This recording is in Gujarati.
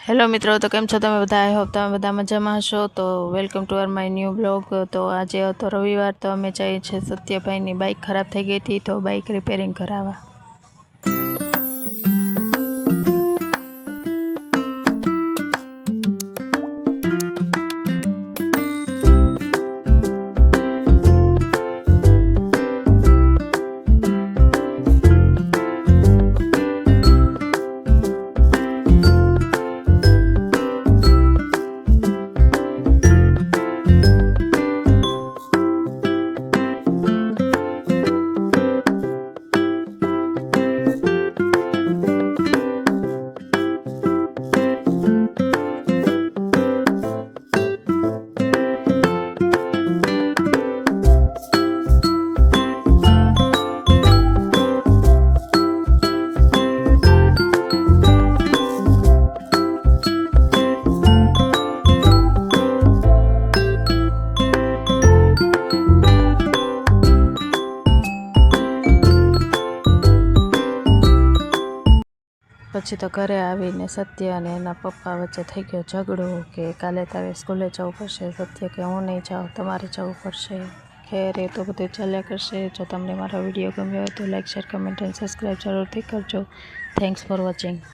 હેલો મિત્રો, તો કેમ છો તમે બધા? આઈ હોપ તમે બધા મજામાં હશો. તો welcome to uh my new blog. તો આજે હતો રવિવાર, તો અમે જઈએ છીએ સત્યભાઈની બાઇક ખરાબ થઈ ગઈ હતી, તો બાઇક રિપેરિંગ કરાવવા. પછી તો ઘરે આવીને સત્ય અને એના પપ્પા વચ્ચે થઈ ગયો ઝઘડો કે કાલે તારે સ્કૂલે જવું પડશે. સત્ય કે હું નહીં જાઉં, તમારે જવું પડશે. ખેર, એ તો બધું ચાલ્યા કરશે. જો તમને મારો વિડીયો ગમ્યો હોય તો લાઈક, શેર, કમેન્ટ અને સબસ્ક્રાઈબ જરૂરથી કરજો. Thanks for watching.